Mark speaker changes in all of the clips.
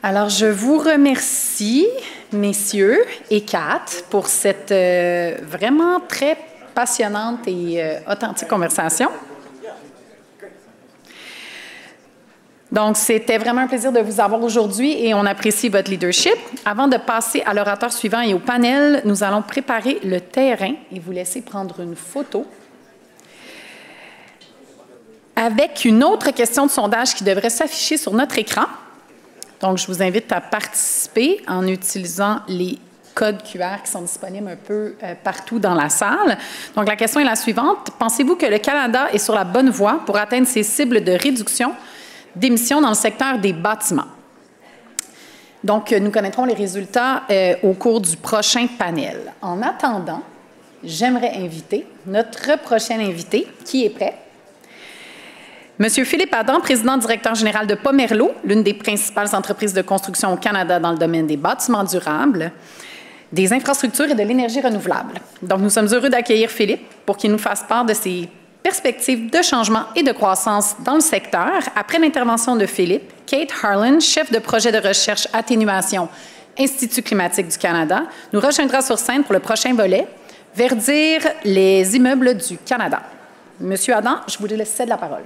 Speaker 1: Alors, je vous remercie, messieurs et Kat, pour cette vraiment très passionnante et authentique conversation. Donc, c'était vraiment un plaisir de vous avoir aujourd'hui et on apprécie votre leadership. Avant de passer à l'orateur suivant et au panel, nous allons préparer le terrain et vous laisser prendre une photo avec une autre question de sondage qui devrait s'afficher sur notre écran. Donc, je vous invite à participer en utilisant les codes QR qui sont disponibles un peu partout dans la salle. Donc, la question est la suivante. Pensez-vous que le Canada est sur la bonne voie pour atteindre ses cibles de réduction d'émissions dans le secteur des bâtiments? Donc, nous connaîtrons les résultats au cours du prochain panel. En attendant, j'aimerais inviter notre prochain invité qui est prêt. Monsieur Philippe Adam, président directeur général de Pomerleau, l'une des principales entreprises de construction au Canada dans le domaine des bâtiments durables, des infrastructures et de l'énergie renouvelable. Donc, nous sommes heureux d'accueillir Philippe pour qu'il nous fasse part de ses perspectives de changement et de croissance dans le secteur. Après l'intervention de Philippe, Kate Harlan, chef de projet de recherche atténuation Institut climatique du Canada, nous rejoindra sur scène pour le prochain volet, Verdir les immeubles du Canada. Monsieur Adam, je vous laisse céder la parole.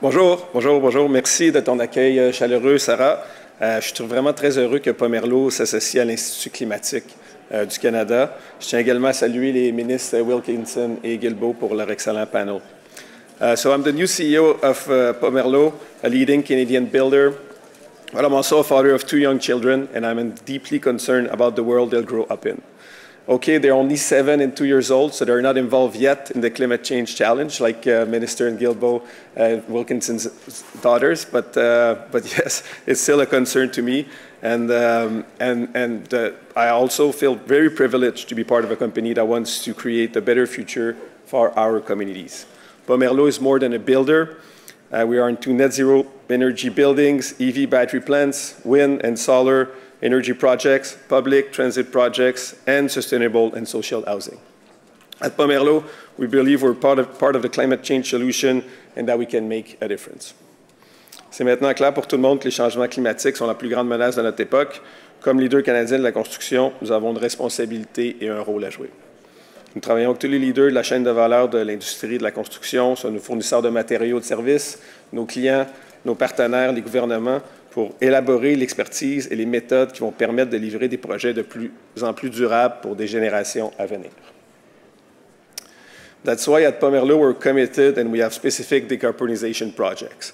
Speaker 2: Bonjour, bonjour, bonjour. Merci de ton accueil chaleureux, Sarah. Je suis vraiment très heureux que Pomerleau s'associe à l'Institut climatique du Canada. Je tiens également à saluer les ministres Wilkinson et Guilbeault pour leur excellent panel. So I'm the new CEO of Pomerleau, a leading Canadian builder. But I'm also a father of 2 young children, and I'm deeply concerned about the world they'll grow up in. Okay, they're only 7 and 2 years old, so they're not involved yet in the climate change challenge, like Minister and Guilbeault Wilkinson's daughters. But yes, it's still a concern to me, and I also feel very privileged to be part of a company that wants to create a better future for our communities. Pomerleau is more than a builder. We are into net zero energy buildings, EV battery plants, wind and solar energy projects, public transit projects, and sustainable and social housing. At Pomerleau, we believe we're part of the climate change solution and that we can make a difference. C'est maintenant clair pour tout le monde que les changements climatiques sont la plus grande menace de notre époque. Comme leader canadien de la construction, nous avons une responsabilité et un rôle à jouer. Nous travaillons avec tous les leaders de la chaîne de valeur de l'industrie de la construction, soit nos fournisseurs de matériaux et de services, nos clients, nos partenaires, les gouvernements, pour élaborer l'expertise et les méthodes qui vont permettre de livrer des projets de plus en plus durables pour des générations à venir. That's why at Pomerleau we're committed and we have specific decarbonization projects.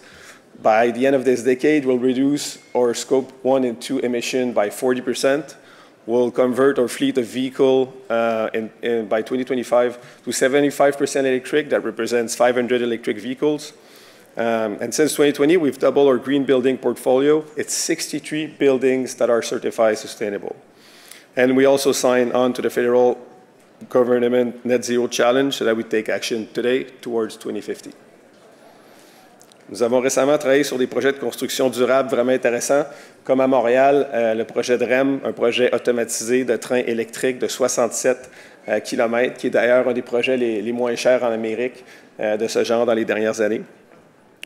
Speaker 2: By the end of this decade, we'll reduce our Scope 1 and 2 emission by 40%. We'll convert our fleet of vehicle by 2025 to 75% electric. That represents 500 electric vehicles. And since 2020, we've doubled our green building portfolio. It's 63 buildings that are certified sustainable. And we also signed on to the federal government net zero challenge so that we take action today towards 2050. Nous avons récemment travaillé sur des projets de construction durable vraiment intéressants, comme à Montréal, le projet de REM, un projet automatisé de train électrique de 67 km, qui est d'ailleurs un des projets les moins chers en Amérique de ce genre dans les dernières années.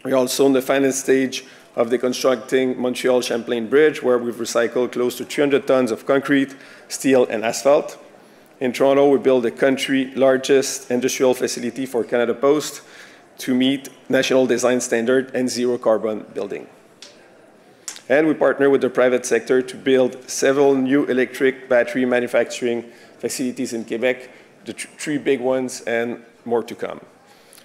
Speaker 2: We're also in the final stage of the constructing Montreal-Champlain Bridge, where we've recycled close to 300 tons of concrete, steel, and asphalt. In Toronto, we built the country's largest industrial facility for Canada Post to meet national design standard and zero carbon building. And we partner with the private sector to build several new electric battery manufacturing facilities in Quebec, the 3 big ones and more to come.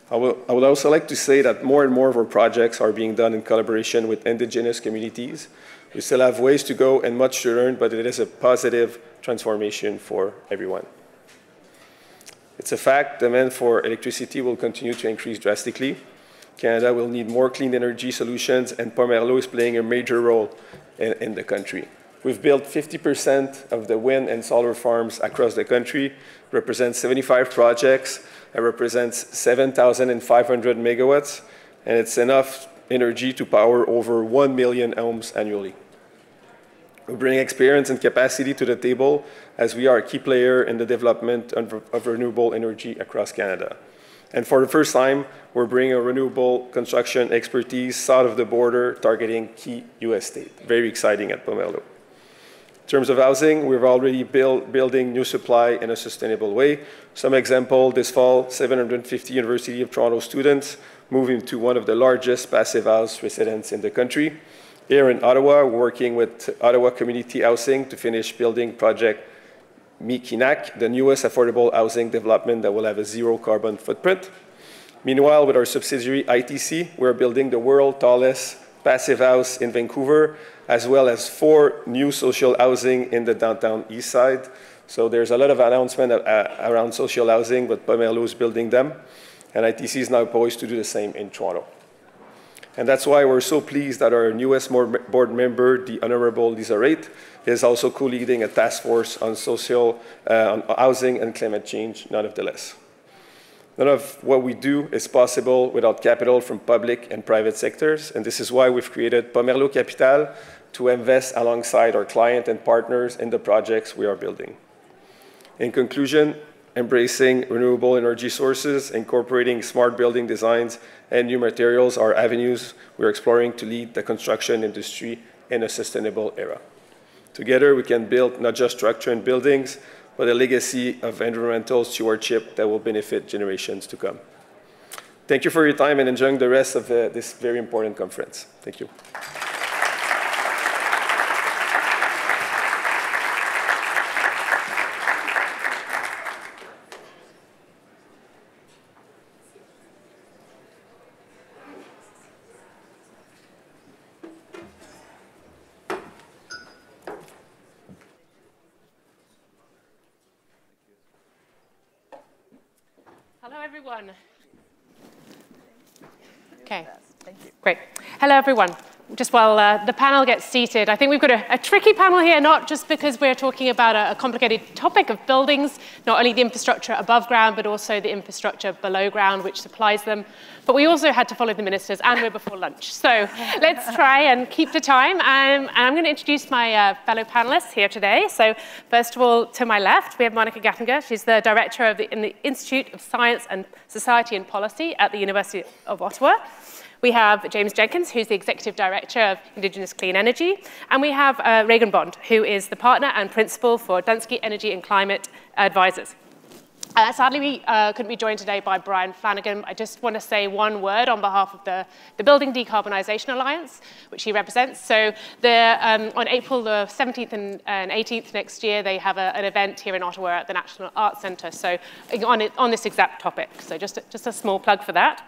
Speaker 2: I would also like to say that more and more of our projects are being done in collaboration with Indigenous communities. We still have ways to go and much to learn, but it is a positive transformation for everyone. It's a fact demand for electricity will continue to increase drastically. Canada will need more clean energy solutions, and Pomerleau is playing a major role in the country. We've built 50% of the wind and solar farms across the country, represents 75 projects, it represents 7,500 megawatts, and it's enough energy to power over 1 million homes annually. We bring experience and capacity to the table as we are a key player in the development of renewable energy across Canada. And for the first time, we're bringing a renewable construction expertise south of the border, targeting key U.S. states. Very exciting at Pomelo. In terms of housing, we're already building new supply in a sustainable way. Some example, this fall, 750 University of Toronto students moving to one of the largest passive house residences in the country. Here in Ottawa, we're working with Ottawa Community Housing to finish building project Mikinak, the newest affordable housing development that will have a zero carbon footprint. Meanwhile, with our subsidiary ITC, we're building the world's tallest passive house in Vancouver, as well as 4 new social housing in the downtown east side. So there's a lot of announcement around social housing, but Pomelo is building them. And ITC is now poised to do the same in Toronto. And that's why we're so pleased that our newest board member, the Honorable Lisa Raitt, is also co-leading a task force on on housing and climate change, nonetheless. None of what we do is possible without capital from public and private sectors, and this is why we've created Pomelo Capital to invest alongside our client and partners in the projects we are building. In conclusion, embracing renewable energy sources, incorporating smart building designs, and new materials are avenues we're exploring to lead the construction industry in a sustainable era. Together, we can build not just structure and buildings, but a legacy of environmental stewardship that will benefit generations to come. Thank you for your time and enjoying the rest of this very important conference. Thank you.
Speaker 3: Hello, everyone. Okay, thank you. Great. Hello, everyone. Just while the panel gets seated, I think we've got a tricky panel here, not just because we're talking about a complicated topic of buildings, not only the infrastructure above ground, but also the infrastructure below ground, which supplies them. But we also had to follow the ministers, and we're before lunch. So let's try and keep to time. And I'm going to introduce my fellow panelists here today. So first of all, to my left, we have Monica Gattinger. She's the director of in the Institute of Science and Society and Policy at the University of Ottawa. We have James Jenkins, who's the Executive Director of Indigenous Clean Energy. And we have Regan Bond, who is the Partner and Principal for Dunsky Energy and Climate Advisors. Sadly, we couldn't be joined today by Brian Flanagan. I just want to say one word on behalf of the Building Decarbonisation Alliance, which he represents. So on April the 17th and 18th next year, they have an event here in Ottawa at the National Arts Centre, so on this exact topic. So just a small plug for that.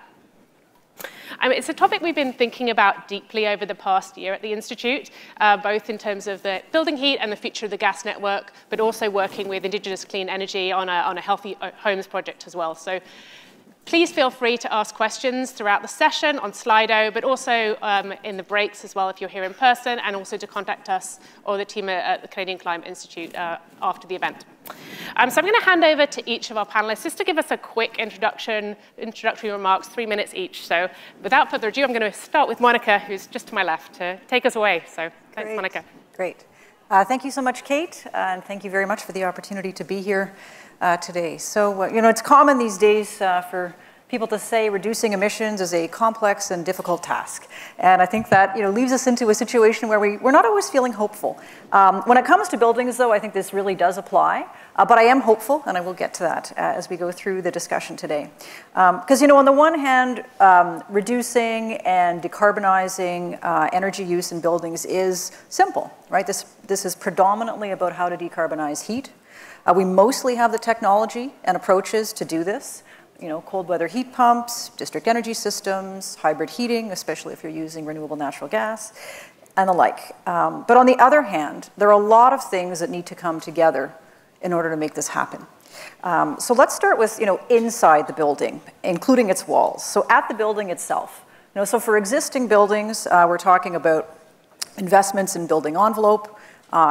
Speaker 3: It's a topic we've been thinking about deeply over the past year at the Institute, both in terms of the building heat and the future of the gas network, but also working with Indigenous clean energy on a healthy homes project as well. So please feel free to ask questions throughout the session on Slido, but also in the breaks as well if you're here in person, and also to contact us or the team at the Canadian Climate Institute after the event. So I'm going to hand over to each of our panelists just to give us a quick introductory remarks, 3 minutes each. So without further ado, I'm going to start with Monica, who's just to my left, to take us away. So thanks, Monica.
Speaker 4: Great. Thank you so much, Kate, and thank you very much for the opportunity to be here today. So, it's common these days for people to say reducing emissions is a complex and difficult task. And I think that leaves us into a situation where we're not always feeling hopeful. When it comes to buildings, though, I think this really does apply. But I am hopeful, and I will get to that as we go through the discussion today. Because, on the one hand, reducing and decarbonizing energy use in buildings is simple, right? This is predominantly about how to decarbonize heat. We mostly have the technology and approaches to do this. Cold weather heat pumps, district energy systems, hybrid heating, especially if you're using renewable natural gas, and the like. But on the other hand, there are a lot of things that need to come together in order to make this happen. So let's start with, inside the building, including its walls. So at the building itself. So for existing buildings, we're talking about investments in building envelope,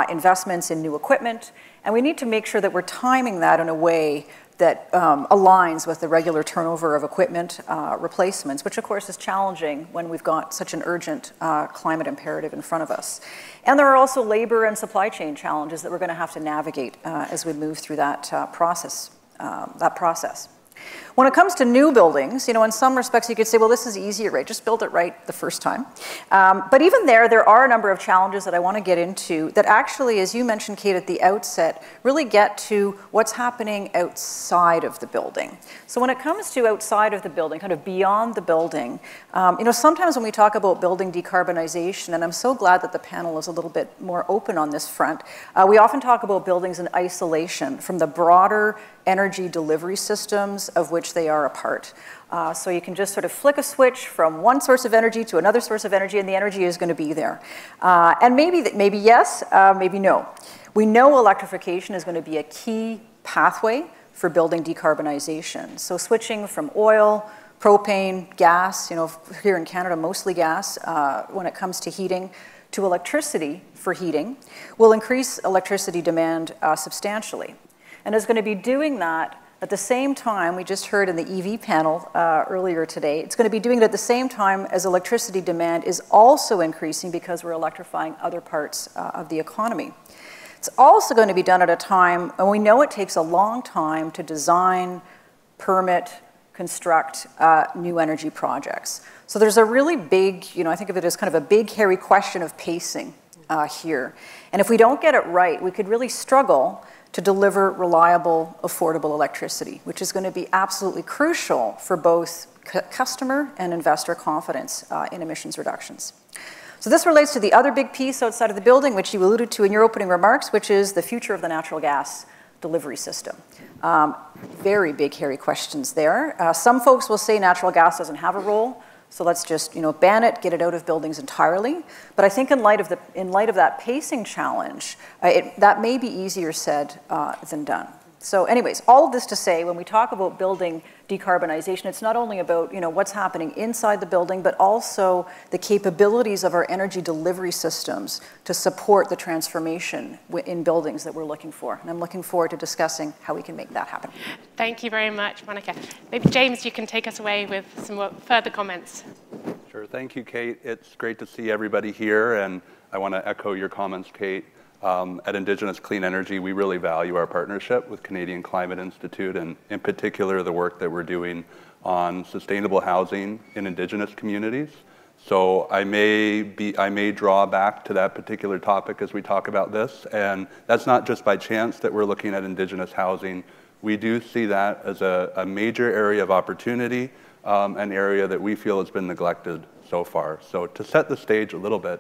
Speaker 4: investments in new equipment, and we need to make sure that we're timing that in a way that aligns with the regular turnover of equipment replacements, which of course is challenging when we've got such an urgent climate imperative in front of us. And there are also labor and supply chain challenges that we're going to have to navigate as we move through that process. When it comes to new buildings, in some respects you could say, well, this is easier, right? Just build it right the first time. But even there are a number of challenges that I want to get into that actually, as you mentioned, Kate, at the outset, really get to what's happening outside of the building. So when it comes to outside of the building, kind of beyond the building, sometimes when we talk about building decarbonization, and I'm so glad that the panel is a little bit more open on this front, we often talk about buildings in isolation from the broader energy delivery systems of which they are a part. So you can just sort of flick a switch from one source of energy to another source of energy, and the energy is going to be there. And maybe yes, maybe no. We know electrification is going to be a key pathway for building decarbonization. So switching from oil, propane, gas, here in Canada, mostly gas, when it comes to heating, to electricity for heating, will increase electricity demand substantially. And is going to be doing that at the same time, we just heard in the EV panel earlier today, it's going to be doing it at the same time as electricity demand is also increasing because we're electrifying other parts of the economy. It's also going to be done at a time when we know it takes a long time to design, permit, construct new energy projects. So there's a really big, I think of it as kind of a big, hairy question of pacing here. And if we don't get it right, we could really struggle to deliver reliable, affordable electricity, which is going to be absolutely crucial for both customer and investor confidence in emissions reductions. So this relates to the other big piece outside of the building, which you alluded to in your opening remarks, which is the future of the natural gas delivery system. Very big, hairy questions there. Some folks will say natural gas doesn't have a role, so let's just ban it, get it out of buildings entirely. But I think in light of that pacing challenge, that may be easier said than done. So anyways, all of this to say, when we talk about building decarbonization, it's not only about what's happening inside the building, but also the capabilities of our energy delivery systems to support the transformation in buildings that we're looking for. And I'm looking forward to discussing how we can make that happen.
Speaker 3: Thank you very much, Monica. Maybe James, you can take us away with some further comments.
Speaker 5: Sure, thank you, Kate. It's great to see everybody here, and I want to echo your comments, Kate. At Indigenous Clean Energy, we really value our partnership with Canadian Climate Institute, and in particular the work that we're doing on sustainable housing in Indigenous communities. So I may draw back to that particular topic as we talk about this, and that's not just by chance that we're looking at Indigenous housing. We do see that as a major area of opportunity, an area that we feel has been neglected so far. So to set the stage a little bit,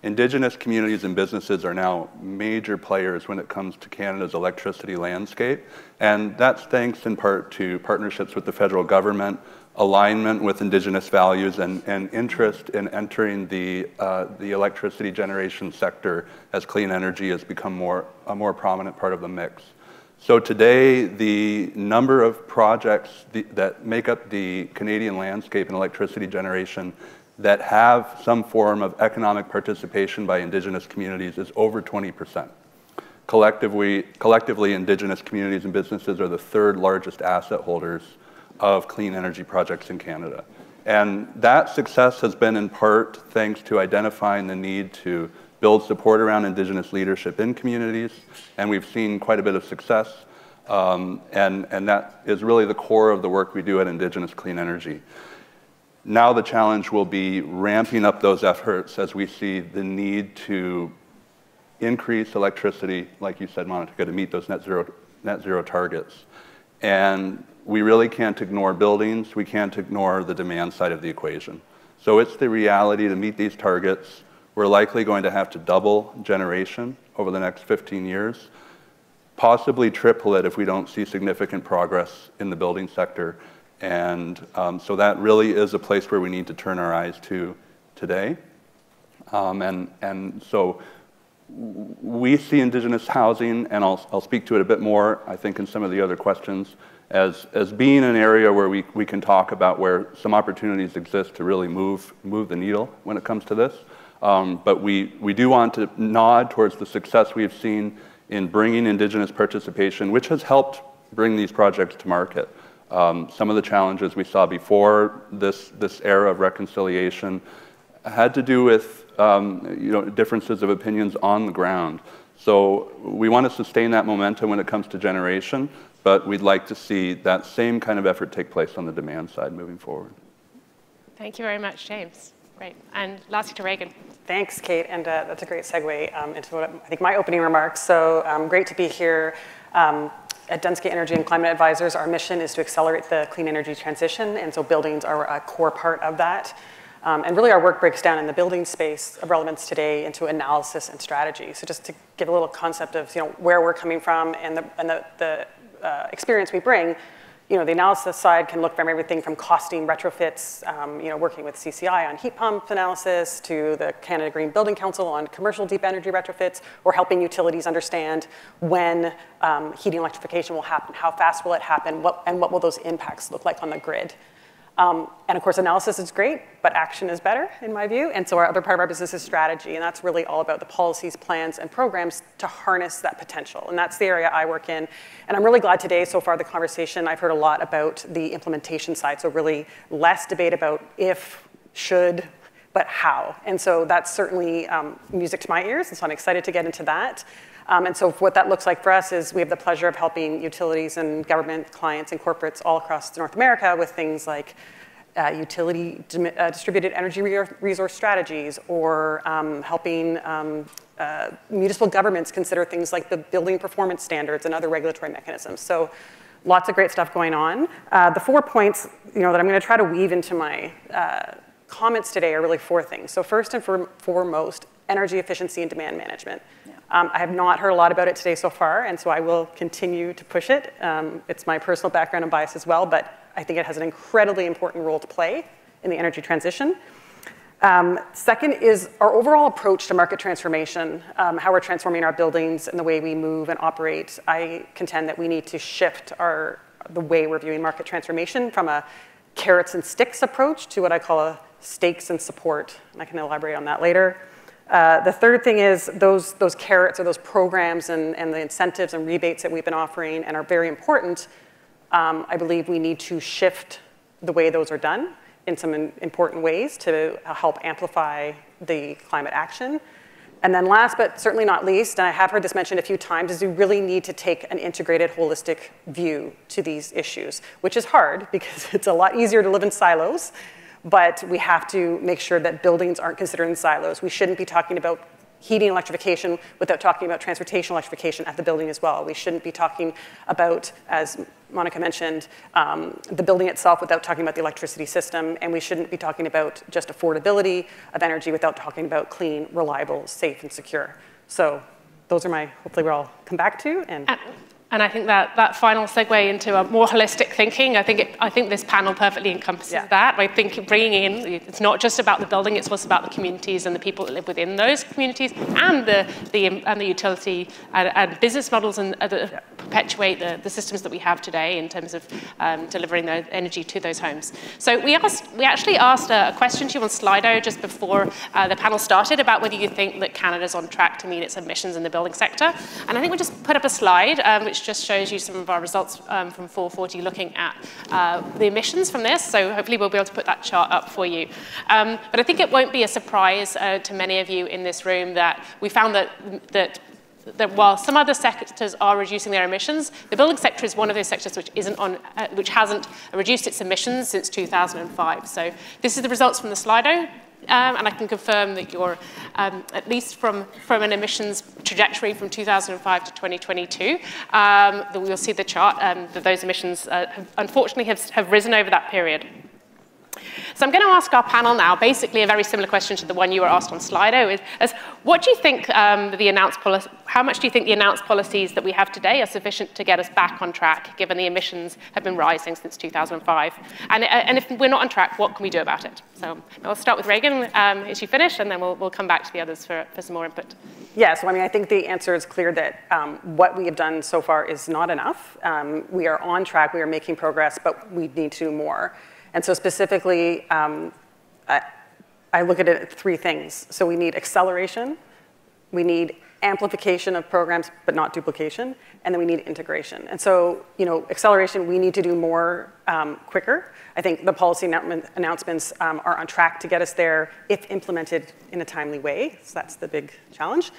Speaker 5: Indigenous communities and businesses are now major players when it comes to Canada's electricity landscape, and that's thanks in part to partnerships with the federal government, alignment with Indigenous values, and interest in entering the electricity generation sector as clean energy has become a more prominent part of the mix. So today, the number of projects that make up the Canadian landscape in electricity generation that have some form of economic participation by Indigenous communities is over 20%. Collectively, Indigenous communities and businesses are the third largest asset holders of clean energy projects in Canada. And that success has been in part thanks to identifying the need to build support around Indigenous leadership in communities, and we've seen quite a bit of success, and that is really the core of the work we do at Indigenous Clean Energy. Now the challenge will be ramping up those efforts as we see the need to increase electricity, like you said, Monica, to meet those net zero targets. And we really can't ignore buildings. We can't ignore the demand side of the equation. So it's the reality to meet these targets. We're likely going to have to double generation over the next 15 years, possibly triple it if we don't see significant progress in the building sector. And so that really is a place where we need to turn our eyes to today. And so we see Indigenous housing, and I'll speak to it a bit more, I think, in some of the other questions, as being an area where we can talk about where some opportunities exist to really move the needle when it comes to this. But we do want to nod towards the success we've seen in bringing Indigenous participation, which has helped bring these projects to market. Some of the challenges we saw before this era of reconciliation had to do with differences of opinions on the ground. So we want to sustain that momentum when it comes to generation, but we'd like to see that same kind of effort take place on the demand side moving forward.
Speaker 3: Thank you very much, James. Great. And lastly to Reagan.
Speaker 6: Thanks, Kate, and that's a great segue into what I think my opening remarks. So great to be here. At Dunsky Energy and Climate Advisors, our mission is to accelerate the clean energy transition, and so buildings are a core part of that. And really our work breaks down in the building space of relevance today into analysis and strategy. So just to give a little concept of where we're coming from and the experience we bring, the analysis side can look from everything from costing retrofits, working with CCI on heat pump analysis, to the Canada Green Building Council on commercial deep energy retrofits, or helping utilities understand when heating electrification will happen, how fast will it happen, and what will those impacts look like on the grid. And of course, analysis is great, but action is better, in my view. And so our other part of our business is strategy, and that's really all about the policies, plans, and programs to harness that potential. And that's the area I work in. And I'm really glad today, so far, the conversation, I've heard a lot about the implementation side, so really less debate about if, should, but how. And so that's certainly music to my ears, and so I'm excited to get into that. And so what that looks like for us is we have the pleasure of helping utilities and government clients and corporates all across North America with things like utility distributed energy resource strategies, or helping municipal governments consider things like the building performance standards and other regulatory mechanisms. So lots of great stuff going on. The 4 points that I'm going to try to weave into my comments today are really 4 things. So first and foremost, energy efficiency and demand management. I have not heard a lot about it today so far, and so I will continue to push it. It's my personal background and bias as well, but I think it has an incredibly important role to play in the energy transition. Second is our overall approach to market transformation, how we're transforming our buildings and the way we move and operate. I contend that we need to shift the way we're viewing market transformation from a carrots and sticks approach to what I call a stakes and support, and I can elaborate on that later. The third thing is those carrots or those programs and the incentives and rebates that we've been offering and are very important. I believe we need to shift the way those are done in some important ways to help amplify the climate action. And then last but certainly not least, and I have heard this mentioned a few times, is we really need to take an integrated, holistic view to these issues, which is hard because it's a lot easier to live in silos. But we have to make sure that buildings aren't considered in silos. We shouldn't be talking about heating electrification without talking about transportation electrification at the building as well. We shouldn't be talking about, as Monica mentioned, the building itself without talking about the electricity system. And we shouldn't be talking about just affordability of energy without talking about clean, reliable, safe, and secure. So those are hopefully we'll all come back to.
Speaker 3: And I think that final segue into a more holistic thinking, I think this panel perfectly encompasses that. I think bringing in, it's not just about the building, it's also about the communities and the people that live within those communities, and the utility and business models and perpetuate the systems that we have today in terms of delivering the energy to those homes. So we actually asked a question to you on Slido just before the panel started about whether you think that Canada's on track to meet its emissions in the building sector. And I think we just put up a slide which just shows you some of our results from 440 looking at the emissions from this. So hopefully we'll be able to put that chart up for you. But I think it won't be a surprise to many of you in this room that we found that while some other sectors are reducing their emissions, the building sector is one of those sectors which hasn't reduced its emissions since 2005. So this is the results from the Slido. And I can confirm that you're, at least from an emissions trajectory from 2005 to 2022, that we'll see the chart, that those emissions unfortunately have risen over that period. So I'm going to ask our panel now basically a very similar question to the one you were asked on Slido, is what do you think how much do you think the announced policies that we have today are sufficient to get us back on track, given the emissions have been rising since 2005? And if we're not on track, what can we do about it? So I'll start with Reagan as you finish, and then we'll come back to the others for some more input.
Speaker 6: Yeah, so I think the answer is clear that what we have done so far is not enough. We are on track, we are making progress, but we need to do more. And so specifically, I look at it at 3 things. So we need acceleration, we need amplification of programs, but not duplication, and then we need integration. And so, acceleration, we need to do more quicker. I think the policy announcements are on track to get us there if implemented in a timely way. So that's the big challenge.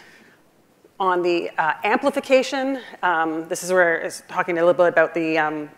Speaker 6: On the amplification, this is where it's talking a little bit about the,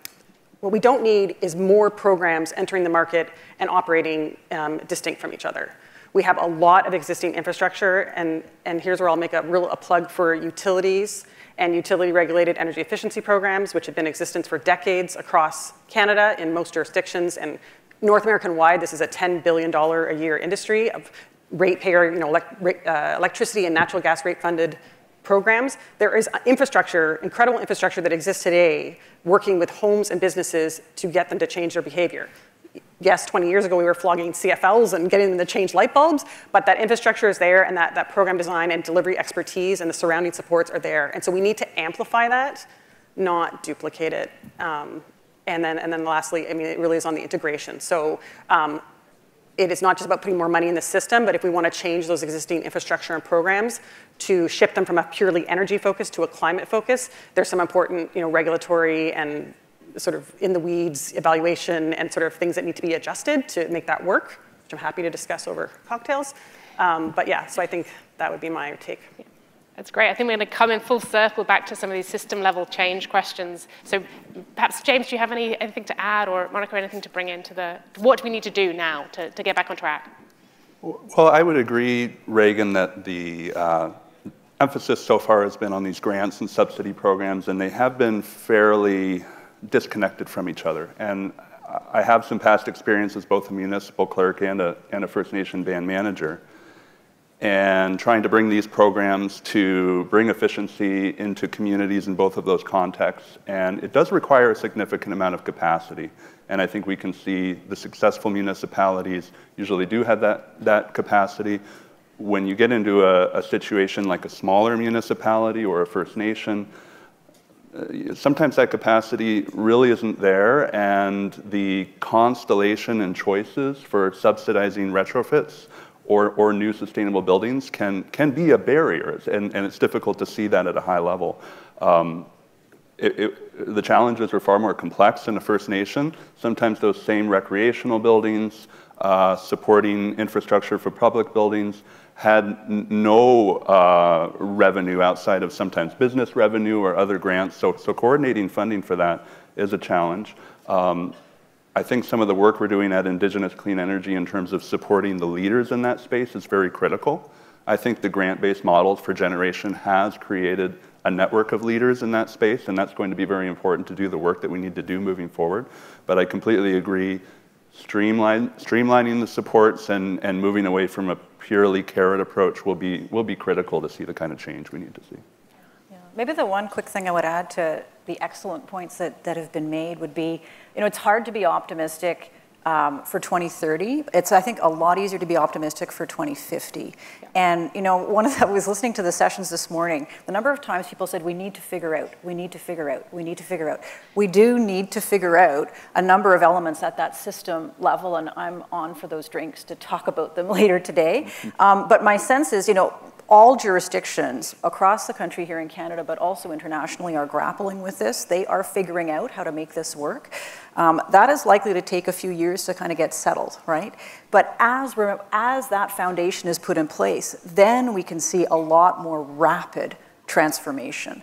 Speaker 6: what we don't need is more programs entering the market and operating distinct from each other. We have a lot of existing infrastructure, and here's where I'll make a plug for utilities and utility-regulated energy efficiency programs, which have been in existence for decades across Canada in most jurisdictions. And North American-wide, this is a $10 billion a year industry of ratepayer, electricity and natural gas rate-funded programs. There is infrastructure, incredible infrastructure that exists today working with homes and businesses to get them to change their behavior. Yes, 20 years ago we were flogging CFLs and getting them to change light bulbs, but that infrastructure is there, and that program design and delivery expertise and the surrounding supports are there. And so we need to amplify that, not duplicate it. And then lastly, I mean, it really is on the integration. So it is not just about putting more money in the system, but if we want to change those existing infrastructure and programs to shift them from a purely energy focus to a climate focus, there's some important regulatory and sort of in the weeds evaluation and sort of things that need to be adjusted to make that work, which I'm happy to discuss over cocktails. But yeah, so I think that would be my take.
Speaker 3: Yeah. That's great. I think we're going to come in full circle back to some of these system level change questions. So perhaps, James, do you have anything to add, or Monica, anything to bring into what do we need to do now to get back on track?
Speaker 5: Well, I would agree, Reagan, that the emphasis so far has been on these grants and subsidy programs, and they have been fairly disconnected from each other. And I have some past experience as both a municipal clerk and a First Nation band manager, and trying to bring these programs to bring efficiency into communities in both of those contexts. And it does require a significant amount of capacity. And I think we can see the successful municipalities usually do have that capacity. When you get into a situation like a smaller municipality or a First Nation, sometimes that capacity really isn't there, and the constellation and choices for subsidizing retrofits or new sustainable buildings can be a barrier, and it's difficult to see that at a high level. The challenges are far more complex in a First Nation. Sometimes those same recreational buildings, supporting infrastructure for public buildings, had no revenue outside of sometimes business revenue or other grants, so coordinating funding for that is a challenge. I think some of the work we're doing at Indigenous Clean Energy in terms of supporting the leaders in that space is very critical. I think the grant-based models for generation has created a network of leaders in that space, and that's going to be very important to do the work that we need to do moving forward. But I completely agree, streamlining the supports and moving away from a purely carrot approach will be critical to see the kind of change we need to see.
Speaker 4: Yeah. Maybe the one quick thing I would add to the excellent points that have been made would be, it's hard to be optimistic for 2030. It's, I think, a lot easier to be optimistic for 2050. Yeah. And, I was listening to the sessions this morning, the number of times people said, we need to figure out, we need to figure out, we need to figure out. We do need to figure out a number of elements at that system level, and I'm on for those drinks to talk about them later today. But my sense is, all jurisdictions across the country here in Canada, but also internationally, are grappling with this. They are figuring out how to make this work. That is likely to take a few years to kind of get settled, right? But as that foundation is put in place, then we can see a lot more rapid transformation.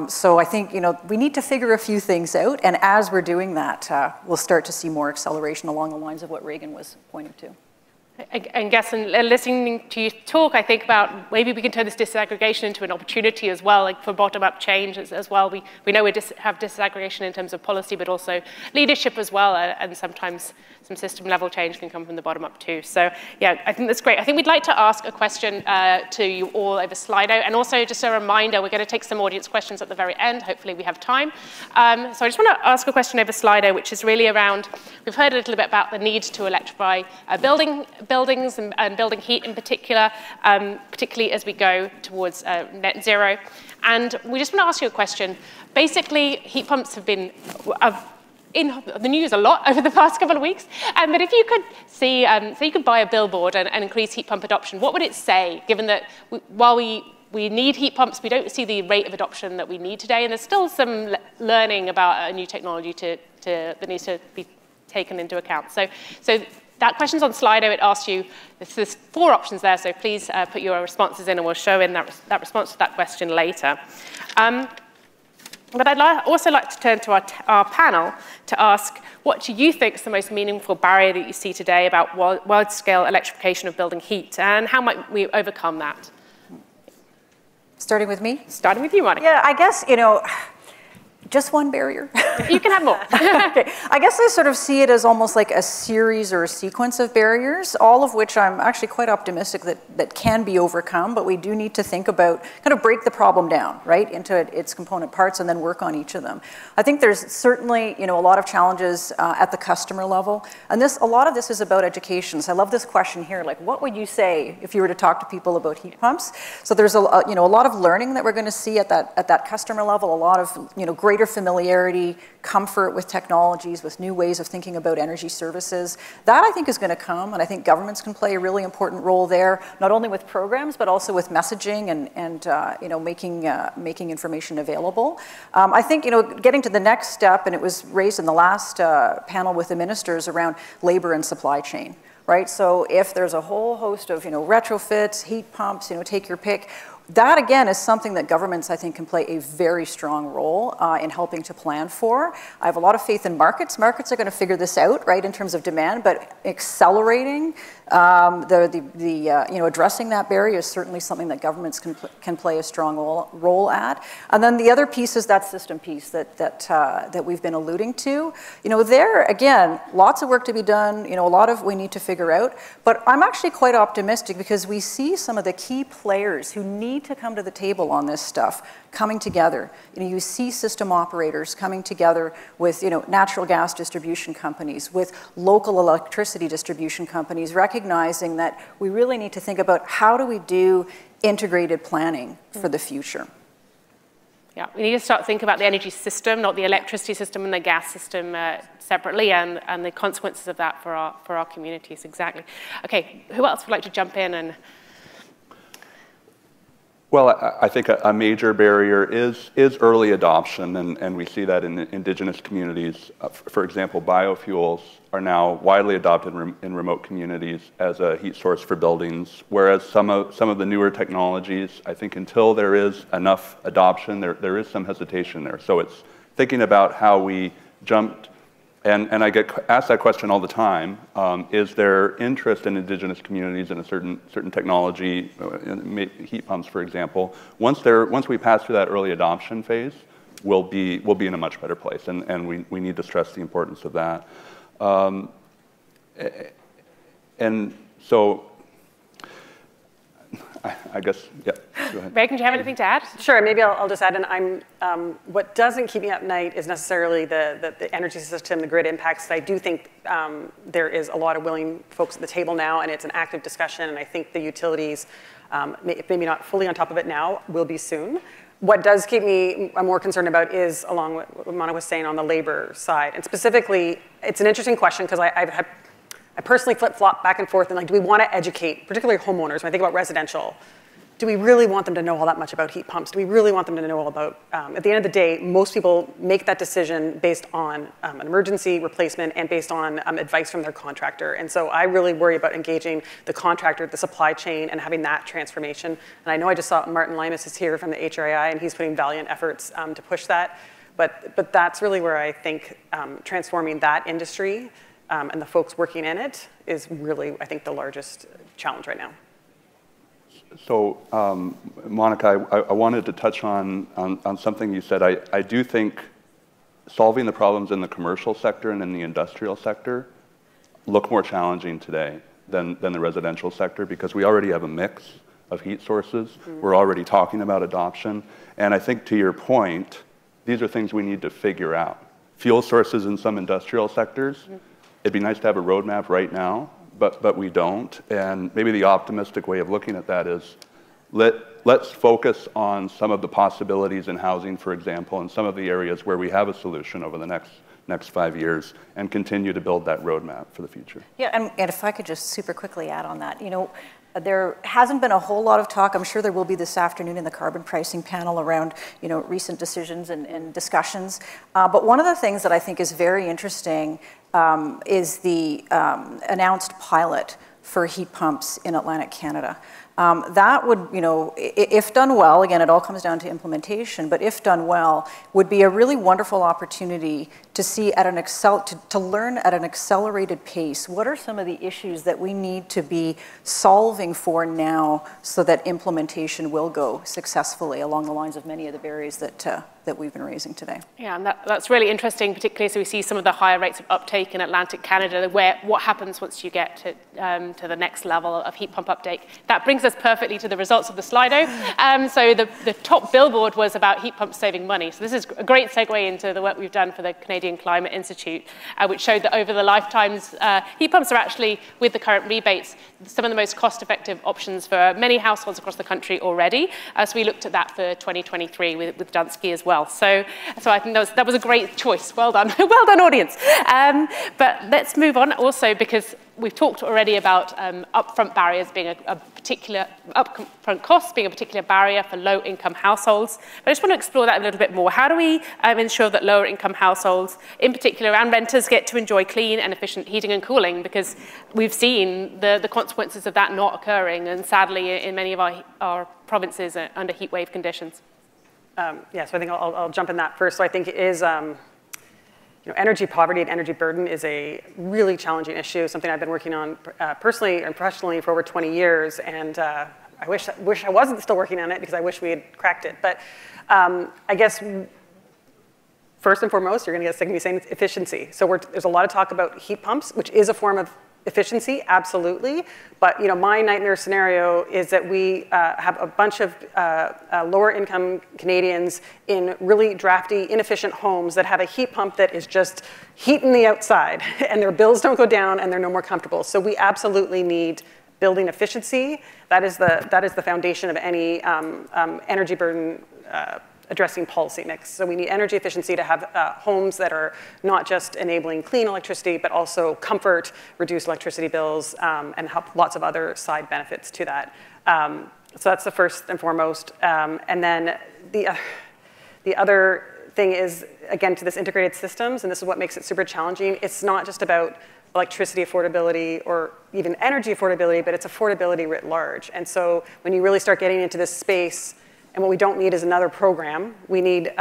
Speaker 4: So I think, we need to figure a few things out, and as we're doing that, we'll start to see more acceleration along the lines of what Reagan was pointing to.
Speaker 3: I guess in listening to you talk, I think about maybe we can turn this disaggregation into an opportunity as well, like for bottom-up change as well. We know we have disaggregation in terms of policy, but also leadership as well, and sometimes some system-level change can come from the bottom up too. So yeah, I think that's great. I think we'd like to ask a question to you all over Slido, and also just a reminder, we're going to take some audience questions at the very end. Hopefully we have time. So I just want to ask a question over Slido, which is really around, we've heard a little bit about the need to electrify buildings and building heat in particular, particularly as we go towards net zero. And we just want to ask you a question. Basically, heat pumps have been in the news a lot over the past couple of weeks. But if you could see, so you could buy a billboard and increase heat pump adoption, what would it say, given that while we need heat pumps, we don't see the rate of adoption that we need today, and there's still some learning about a new technology that needs to be taken into account. So that question's on Slido. It asks you, there's 4 options there, so please put your responses in and we'll show in that response to that question later. But I'd also like to turn to our panel to ask, what do you think is the most meaningful barrier that you see today about wide-scale electrification of building heat, and how might we overcome that?
Speaker 4: Starting with me?
Speaker 3: Starting with you, Monica.
Speaker 4: Yeah, I guess, just one barrier.
Speaker 3: You can have more.
Speaker 4: Okay. I guess I sort of see it as almost like a series or a sequence of barriers, all of which I'm actually quite optimistic that can be overcome, but we do need to think about, kind of break the problem down, right, into its component parts and then work on each of them. I think there's certainly, a lot of challenges at the customer level, and a lot of this is about education. So I love this question here, like, what would you say if you were to talk to people about heat pumps? So there's a lot of learning that we're going to see at that customer level, a lot of, greater familiarity, comfort with technologies, with new ways of thinking about energy services. That, I think, is going to come, and I think governments can play a really important role there, not only with programs, but also with messaging and making information available. I think, getting to the next step, and it was raised in the last panel with the ministers around labor and supply chain, right? So if there's a whole host of, retrofits, heat pumps, take your pick, that, again, is something that governments, I think, can play a very strong role in helping to plan for. I have a lot of faith in markets. Markets are going to figure this out, right, in terms of demand, but accelerating addressing that barrier is certainly something that governments can play a strong role at. And then the other piece is that system piece that we've been alluding to. There, again, lots of work to be done, a lot of we need to figure out, but I'm actually quite optimistic because we see some of the key players who need to come to the table on this stuff coming together. You see system operators coming together with natural gas distribution companies, with local electricity distribution companies, recognizing that we really need to think about how do we do integrated planning for the future.
Speaker 3: Yeah, we need to start thinking about the energy system, not the electricity system and the gas system separately, and the consequences of that for our communities. Exactly. Okay, who else would like to jump in and?
Speaker 5: Well, I think a major barrier is early adoption, and we see that in Indigenous communities. For example, biofuels are now widely adopted in remote communities as a heat source for buildings, whereas some of the newer technologies, I think until there is enough adoption, there is some hesitation there. So it's thinking about how we jumped, and I get asked that question all the time, is there interest in Indigenous communities in a certain technology, heat pumps, for example. Once we pass through that early adoption phase, we'll be in a much better place, and we need to stress the importance of that. And so, I guess, yeah, go ahead.
Speaker 3: Megan, do you have anything to add?
Speaker 6: Sure, maybe I'll just add, and what doesn't keep me up at night is necessarily the energy system, the grid impacts. I do think there is a lot of willing folks at the table now, and it's an active discussion, and I think the utilities, maybe not fully on top of it now, will be soon. What does keep me more concerned about is, along with what Monica was saying on the labor side, and specifically, it's an interesting question because I personally flip-flop back and forth, and like, do we want to educate, particularly homeowners, when I think about residential, do we really want them to know all that much about heat pumps? Do we really want them to know all about, at the end of the day, most people make that decision based on an emergency replacement and based on advice from their contractor. And so I really worry about engaging the contractor, the supply chain, and having that transformation. And I know I just saw Martin Limas is here from the HRI, and he's putting valiant efforts to push that. But that's really where I think transforming that industry and the folks working in it is really, I think, the largest challenge right now.
Speaker 5: So, Monica, I wanted to touch on something you said. I do think solving the problems in the commercial sector and in the industrial sector look more challenging today than the residential sector, because we already have a mix of heat sources. Mm-hmm. We're already talking about adoption. And I think, to your point, these are things we need to figure out. Fuel sources in some industrial sectors, mm-hmm. It'd be nice to have a roadmap right now, but we don't. And maybe the optimistic way of looking at that is let's focus on some of the possibilities in housing, for example, and some of the areas where we have a solution over the next 5 years, and continue to build that roadmap for the future.
Speaker 4: Yeah, and if I could just super quickly add on that, there hasn't been a whole lot of talk. I'm sure there will be this afternoon in the carbon pricing panel around, recent decisions and discussions. But one of the things that I think is very interesting is the announced pilot for heat pumps in Atlantic Canada. That would, if done well, again, it all comes down to implementation, but if done well, would be a really wonderful opportunity to see at an to learn at an accelerated pace what are some of the issues that we need to be solving for now so that implementation will go successfully along the lines of many of the barriers that we've been raising today.
Speaker 3: Yeah, and that's really interesting, particularly as we see some of the higher rates of uptake in Atlantic Canada, where what happens once you get to the next level of heat pump uptake. That brings us perfectly to the results of the Slido. So the top billboard was about heat pumps saving money. So this is a great segue into the work we've done for the Canadian Climate Institute, which showed that over the lifetimes, heat pumps are actually, with the current rebates, some of the most cost-effective options for many households across the country already. So we looked at that for 2023 with Danske as well. So I think that was a great choice. Well done. Well done, audience. But let's move on also, because we've talked already about upfront barriers being a particular, upfront costs being a particular barrier for low-income households. But I just want to explore that a little bit more. How do we ensure that lower-income households, in particular, and renters get to enjoy clean and efficient heating and cooling? Because we've seen the consequences of that not occurring, and sadly, in many of our provinces under heat wave conditions.
Speaker 6: Yeah, so I think I'll jump in that first. So I think it is, energy poverty and energy burden is a really challenging issue, something I've been working on personally and professionally for over 20 years, and I wish I wasn't still working on it because I wish we had cracked it. But I guess first and foremost, you're going to get sick of me saying efficiency. So there's a lot of talk about heat pumps, which is a form of efficiency, absolutely. But my nightmare scenario is that we have a bunch of lower income Canadians in really drafty, inefficient homes that have a heat pump that is just heating the outside, and their bills don't go down, and they're no more comfortable. So we absolutely need building efficiency. That is the foundation of any energy burden addressing policy mix. So we need energy efficiency to have homes that are not just enabling clean electricity, but also comfort, reduce electricity bills, and have lots of other side benefits to that. So that's the first and foremost. And then the other thing is, again, to this integrated systems, and this is what makes it super challenging. It's not just about electricity affordability or even energy affordability, but it's affordability writ large. And so when you really start getting into this space, and what we don't need is another program. We need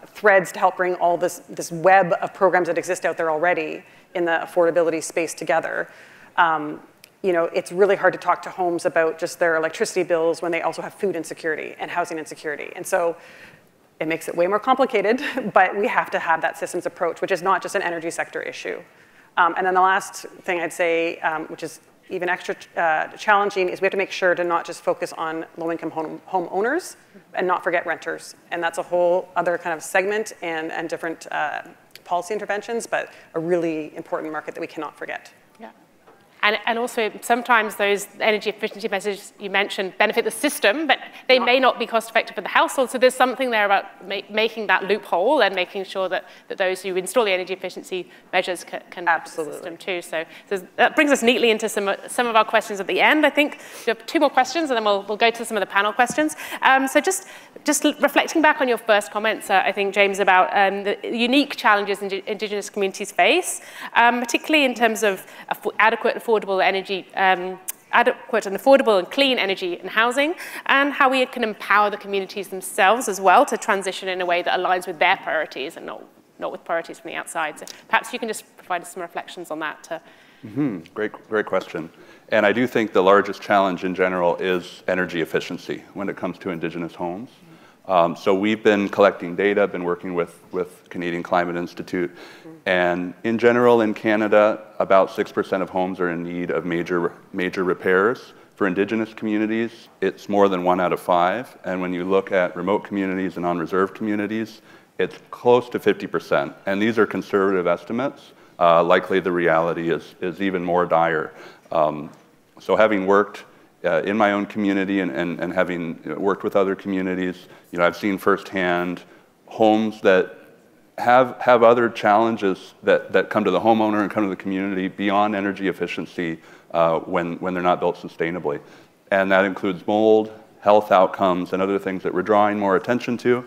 Speaker 6: threads to help bring all this web of programs that exist out there already in the affordability space together. It's really hard to talk to homes about just their electricity bills when they also have food insecurity and housing insecurity. And so it makes it way more complicated, but we have to have that systems approach, which is not just an energy sector issue. And then the last thing I'd say, which is even extra challenging, is we have to make sure to not just focus on low-income homeowners and not forget renters. And that's a whole other kind of segment and different policy interventions, but a really important market that we cannot forget.
Speaker 3: Yeah. And also, sometimes those energy efficiency measures you mentioned benefit the system, but they may not be cost effective for the household. So there's something there about making that loophole and making sure that those who install the energy efficiency measures can
Speaker 6: absolutely
Speaker 3: the system too. So that brings us neatly into some of our questions at the end. I think we have 2 more questions, and then we'll go to some of the panel questions. So just reflecting back on your first comments, I think, James, about the unique challenges Indigenous communities face, particularly in terms of adequate energy, adequate and affordable and clean energy and housing, and how we can empower the communities themselves as well to transition in a way that aligns with their priorities and not with priorities from the outside. So perhaps you can just provide us some reflections on that.
Speaker 5: Great question. And I do think the largest challenge in general is energy efficiency when it comes to Indigenous homes. So we've been collecting data, been working with Canadian Climate Institute, and in general in Canada, about 6% of homes are in need of major repairs. For Indigenous communities, it's more than 1 out of 5, and when you look at remote communities and unreserved communities, it's close to 50%. And these are conservative estimates. Likely the reality is even more dire. So having worked in my own community and having worked with other communities, I've seen firsthand homes that have other challenges that come to the homeowner and come to the community beyond energy efficiency when they're not built sustainably. and that includes mold, health outcomes, and other things that we're drawing more attention to.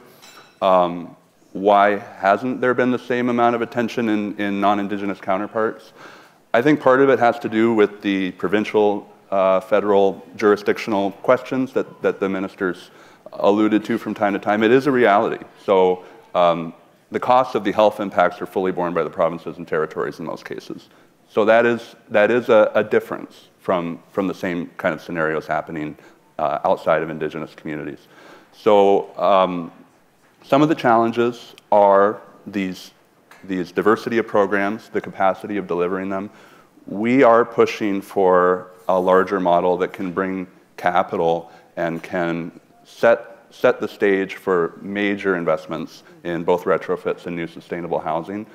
Speaker 5: Why hasn't there been the same amount of attention in non-Indigenous counterparts? I think part of it has to do with the provincial, federal, jurisdictional questions that the ministers alluded to from time to time. It is a reality. So the costs of the health impacts are fully borne by the provinces and territories in most cases. So that is a difference from the same kind of scenarios happening outside of Indigenous communities. So some of the challenges are these diversity of programs, the capacity of delivering them. We are pushing for a larger model that can bring capital and can set the stage for major investments in both retrofits and new sustainable housing.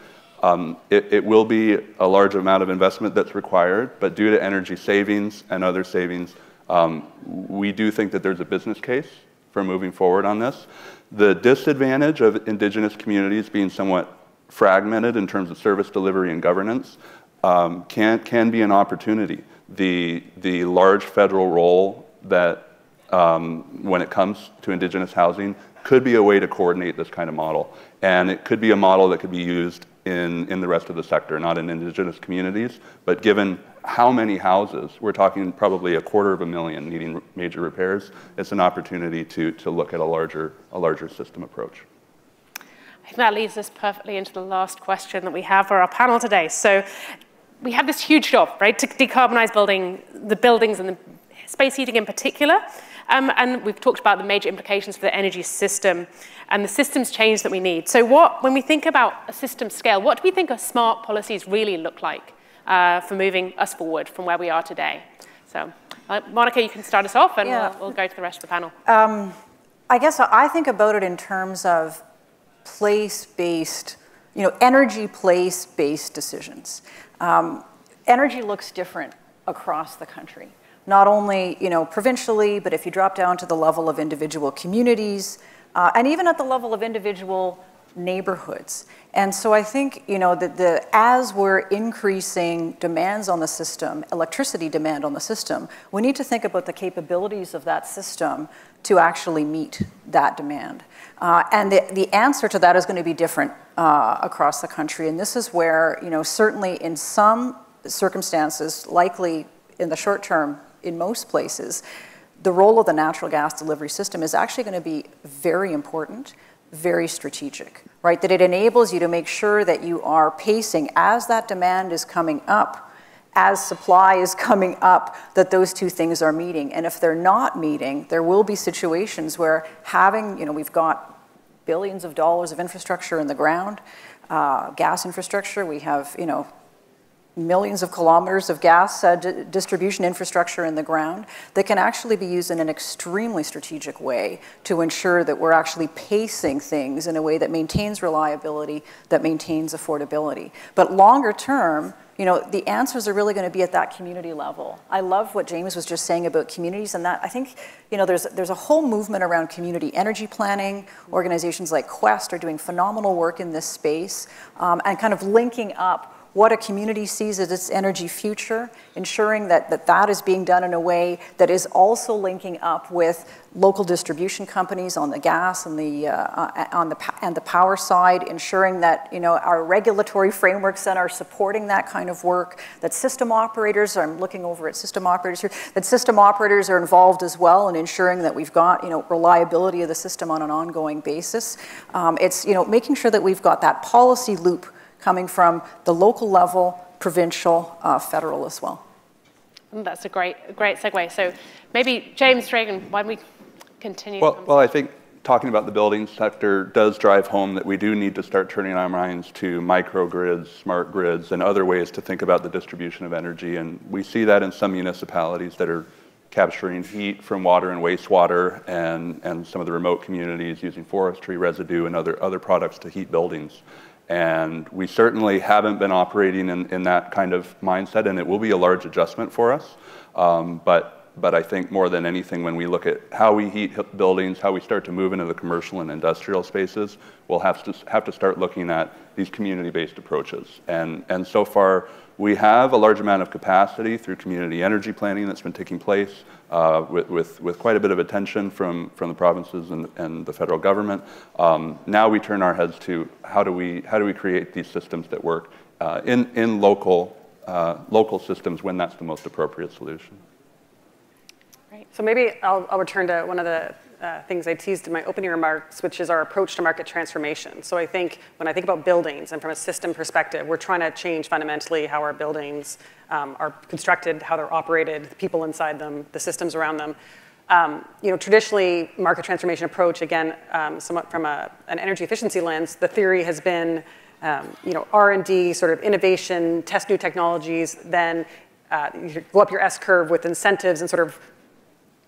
Speaker 5: It will be a large amount of investment that's required, but due to energy savings and other savings, we do think that there's a business case for moving forward on this. The disadvantage of Indigenous communities being somewhat fragmented in terms of service delivery and governance can be an opportunity. The large federal role that when it comes to Indigenous housing could be a way to coordinate this kind of model. And it could be a model that could be used in the rest of the sector, not in Indigenous communities, but given how many houses, we're talking probably 250,000 needing major repairs, it's an opportunity to look at a larger system approach.
Speaker 3: I think that leads us perfectly into the last question that we have for our panel today. So we have this huge job, right, to decarbonize the buildings and the space heating in particular. And we've talked about the major implications for the energy system and the systems change that we need. So when we think about a system scale, what do we think smart policies really look like for moving us forward from where we are today? So Monica, you can start us off, and we'll go to the rest of the panel.
Speaker 4: I guess I think about it in terms of place-based, energy place-based decisions. Energy looks different across the country. Not only, provincially, but if you drop down to the level of individual communities, and even at the level of individual neighborhoods. And so I think, that as we're increasing demands on the system, electricity demand on the system, we need to think about the capabilities of that system to actually meet that demand. And the answer to that is going to be different across the country. And this is where, certainly in some circumstances, likely in the short term, in most places, the role of the natural gas delivery system is actually going to be very important, very strategic, right? That it enables you to make sure that you are pacing as that demand is coming up, as supply is coming up, that those two things are meeting. And if they're not meeting, there will be situations where we've got billions of dollars of infrastructure in the ground, gas infrastructure, we have, millions of kilometers of gas distribution infrastructure in the ground that can actually be used in an extremely strategic way to ensure that we're actually pacing things in a way that maintains reliability, that maintains affordability. But longer term, the answers are really going to be at that community level. I love what James was just saying about communities, and that I think, there's a whole movement around community energy planning. Organizations like Quest are doing phenomenal work in this space, and kind of linking up what a community sees as its energy future, ensuring that is being done in a way that is also linking up with local distribution companies on the gas and the power side, ensuring that our regulatory frameworks then are supporting that kind of work, that system operators, I'm looking over at system operators here, that system operators are involved as well in ensuring that we've got reliability of the system on an ongoing basis. It's making sure that we've got that policy loop coming from the local level, provincial, federal as well.
Speaker 3: And that's a great segue. So maybe James Reagan, why don't we continue?
Speaker 5: Well, I think talking about the building sector does drive home that we do need to start turning our minds to microgrids, smart grids, and other ways to think about the distribution of energy. And we see that in some municipalities that are capturing heat from water and wastewater, and some of the remote communities using forestry residue and other products to heat buildings. And we certainly haven't been operating in that kind of mindset, and it will be a large adjustment for us. But But I think more than anything, when we look at how we heat buildings, how we start to move into the commercial and industrial spaces, we'll have to start looking at these community-based approaches. And so far, we have a large amount of capacity through community energy planning that's been taking place with quite a bit of attention from the provinces and the federal government. Now we turn our heads to how do we create these systems that work in local systems when that's the most appropriate solution.
Speaker 6: Right. So maybe I'll return to one of the things I teased in my opening remarks, which is our approach to market transformation. So I think when I think about buildings and from a system perspective, we're trying to change fundamentally how our buildings are constructed, how they're operated, the people inside them, the systems around them. Traditionally, market transformation approach, again, somewhat from an energy efficiency lens, the theory has been R&D, sort of innovation, test new technologies, then you go up your S-curve with incentives and sort of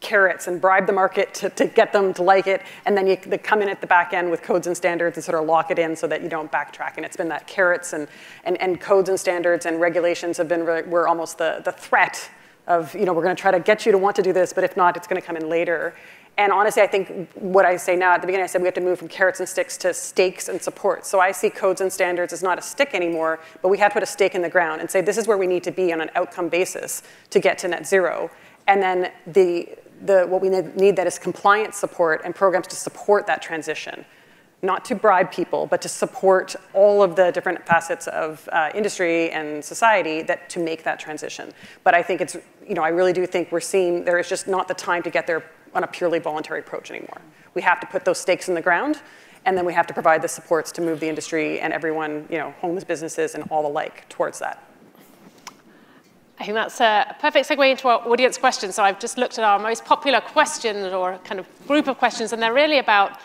Speaker 6: carrots and bribe the market to get them to like it, and then they come in at the back end with codes and standards and sort of lock it in so that you don't backtrack. And it's been that carrots and codes and standards and regulations have been were almost the threat of, we're going to try to get you to want to do this, but if not, it's going to come in later. And honestly, I think what I say now, at the beginning I said we have to move from carrots and sticks to stakes and support. So I see codes and standards as not a stick anymore, but we have to put a stake in the ground and say this is where we need to be on an outcome basis to get to net zero. And then what we need that is compliance support and programs to support that transition. Not to bribe people, but to support all of the different facets of industry and society to make that transition. But I think it's, I really do think we're seeing there is just not the time to get there on a purely voluntary approach anymore. We have to put those stakes in the ground, and then we have to provide the supports to move the industry and everyone, homes, businesses, and all alike towards that.
Speaker 3: I think that's a perfect segue into our audience questions. So I've just looked at our most popular questions or kind of group of questions, and they're really about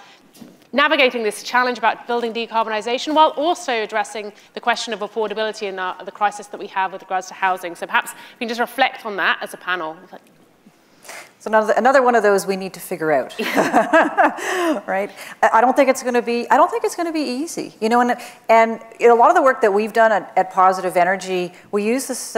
Speaker 3: navigating this challenge about building decarbonisation while also addressing the question of affordability and the crisis that we have with regards to housing. So perhaps we can just reflect on that as a panel.
Speaker 4: So another one of those we need to figure out, right? I don't think it's going to be. I don't think it's going to be easy, And a lot of the work that we've done at Positive Energy, we use this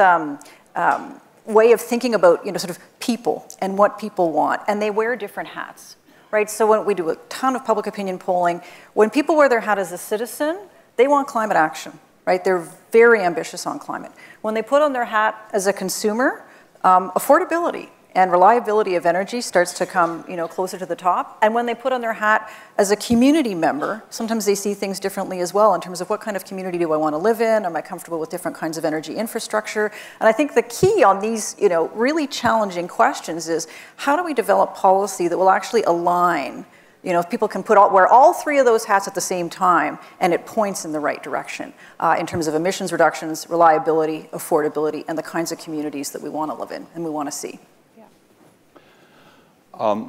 Speaker 4: way of thinking about sort of people and what people want, and they wear different hats, right? So when we do a ton of public opinion polling, when people wear their hat as a citizen, they want climate action, right? They're very ambitious on climate. When they put on their hat as a consumer, affordability and reliability of energy starts to come, closer to the top. And when they put on their hat as a community member, sometimes they see things differently as well in terms of what kind of community do I want to live in? Am I comfortable with different kinds of energy infrastructure? And I think the key on these, really challenging questions is how do we develop policy that will actually align, if people can wear all three of those hats at the same time and it points in the right direction in terms of emissions reductions, reliability, affordability, and the kinds of communities that we want to live in and we want to see.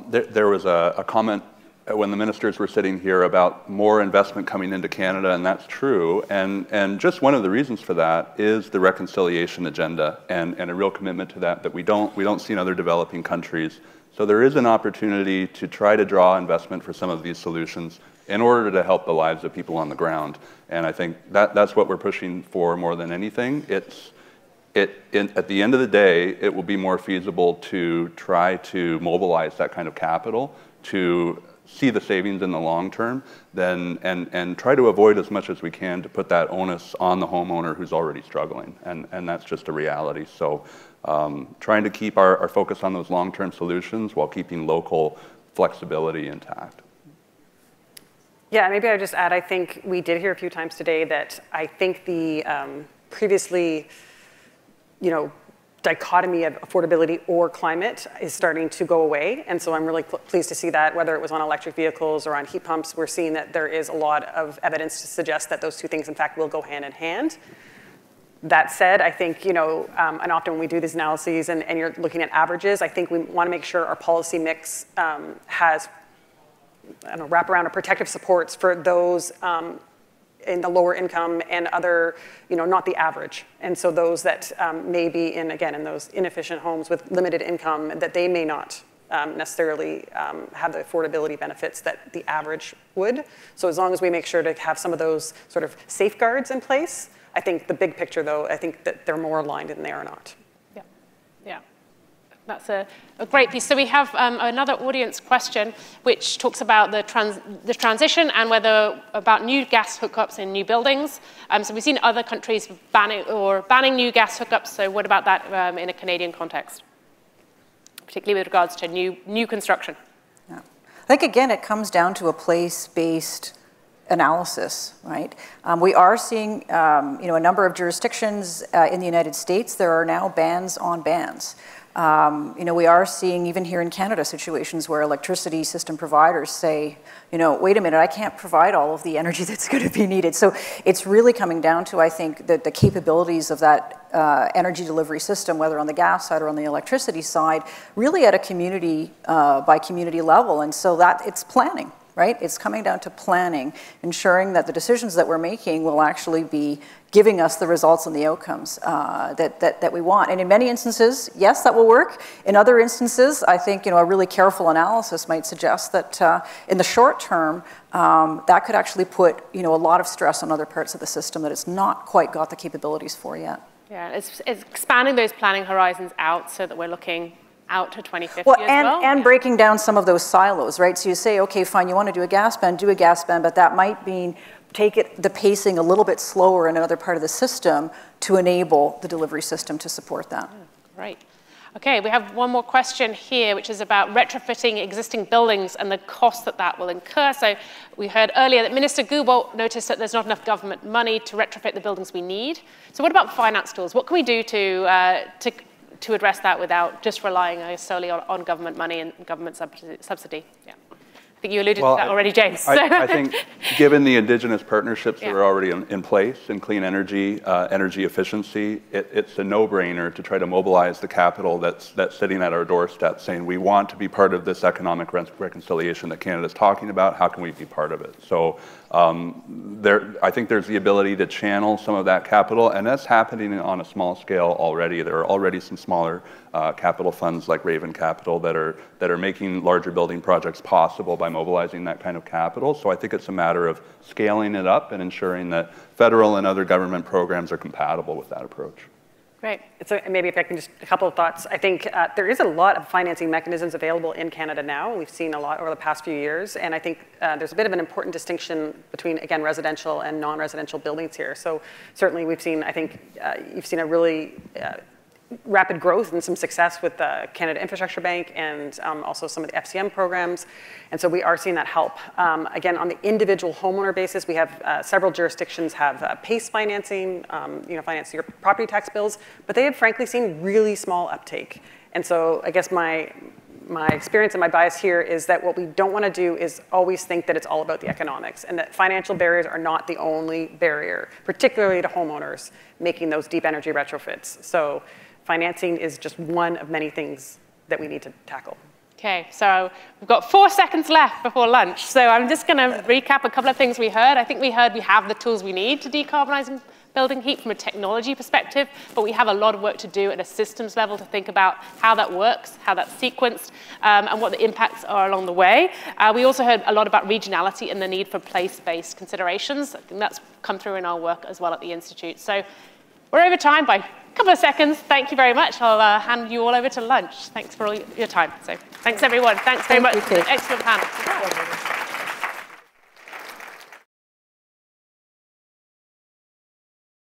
Speaker 5: There was a comment when the ministers were sitting here about more investment coming into Canada, and that's true. And just one of the reasons for that is the reconciliation agenda and a real commitment to that we don't see in other developing countries. So there is an opportunity to try to draw investment for some of these solutions in order to help the lives of people on the ground. And I think that's what we're pushing for more than anything. At the end of the day, it will be more feasible to try to mobilize that kind of capital to see the savings in the long term and try to avoid as much as we can to put that onus on the homeowner who's already struggling. And that's just a reality. So trying to keep our focus on those long-term solutions while keeping local flexibility intact.
Speaker 6: Yeah, maybe I just add, I think we did hear a few times today that I think the previously dichotomy of affordability or climate is starting to go away. And so I'm really pleased to see that, whether it was on electric vehicles or on heat pumps, we're seeing that there is a lot of evidence to suggest that those two things, in fact, will go hand in hand. That said, I think, and often when we do these analyses and you're looking at averages, I think we want to make sure our policy mix has wraparound or protective supports for those in the lower income and other, not the average. And so those that may be in those inefficient homes with limited income, that they may not necessarily have the affordability benefits that the average would. So as long as we make sure to have some of those sort of safeguards in place, I think the big picture, though, I think that they're more aligned than they are not.
Speaker 3: Yeah. That's a great piece. So we have another audience question, which talks about the transition and whether about new gas hookups in new buildings. So we've seen other countries banning new gas hookups. So what about that in a Canadian context, particularly with regards to new construction?
Speaker 4: Yeah. I think, again, it comes down to a place-based analysis, right? We are seeing, a number of jurisdictions in the United States. There are now bans on bans. We are seeing, even here in Canada, situations where electricity system providers say, wait a minute, I can't provide all of the energy that's going to be needed. So it's really coming down to, I think, the capabilities of that energy delivery system, whether on the gas side or on the electricity side, really at a community by community level. And so that it's planning. Right? It's coming down to planning, ensuring that the decisions that we're making will actually be giving us the results and the outcomes that we want. And in many instances, yes, that will work. In other instances, I think a really careful analysis might suggest that in the short term, that could actually put a lot of stress on other parts of the system that it's not quite got the capabilities for yet.
Speaker 3: Yeah, it's expanding those planning horizons out so that we're looking out to 2050
Speaker 4: well,
Speaker 3: as well.
Speaker 4: And breaking down some of those silos, right? So you say, okay, fine, you want to do a gas ban, but that might mean take the pacing a little bit slower in another part of the system to enable the delivery system to support that.
Speaker 3: Right. Okay, we have one more question here, which is about retrofitting existing buildings and the cost that will incur. So we heard earlier that Minister Gubo noticed that there's not enough government money to retrofit the buildings we need. So what about finance tools? What can we do to address that without just relying solely on government money and government subsidy? Yeah. I think you alluded to that already, James.
Speaker 5: I think given the Indigenous partnerships that are already in place in clean energy, energy efficiency, it's a no-brainer to try to mobilize the capital that's sitting at our doorstep saying we want to be part of this economic reconciliation that Canada's talking about. How can we be part of it? So I think there's the ability to channel some of that capital, and that's happening on a small scale already. There are already some smaller capital funds like Raven Capital that are making larger building projects possible by mobilizing that kind of capital. So I think it's a matter of scaling it up and ensuring that federal and other government programs are compatible with that approach.
Speaker 3: Great.
Speaker 6: So maybe if I can just, a couple of thoughts. I think there is a lot of financing mechanisms available in Canada now. We've seen a lot over the past few years. And I think there's a bit of an important distinction between, again, residential and non-residential buildings here. So certainly we've seen, I think you've seen a really rapid growth and some success with the Canada Infrastructure Bank and also some of the FCM programs. And so we are seeing that help. Again, on the individual homeowner basis, we have several jurisdictions have PACE financing, finance your property tax bills, but they have frankly seen really small uptake. And so I guess my experience and my bias here is that what we don't want to do is always think that it's all about the economics and that financial barriers are not the only barrier, particularly to homeowners making those deep energy retrofits. So financing is just one of many things that we need to tackle.
Speaker 3: Okay, so we've got 4 seconds left before lunch. So I'm just going to recap a couple of things we heard. I think we heard we have the tools we need to decarbonize building heat from a technology perspective, but we have a lot of work to do at a systems level to think about how that works, how that's sequenced, and what the impacts are along the way. We also heard a lot about regionality and the need for place-based considerations. I think that's come through in our work as well at the Institute. So we're over time by a couple of seconds. Thank you very much. I'll hand you all over to lunch. Thanks for all your time. So thanks, everyone. Thanks very much for the excellent panel.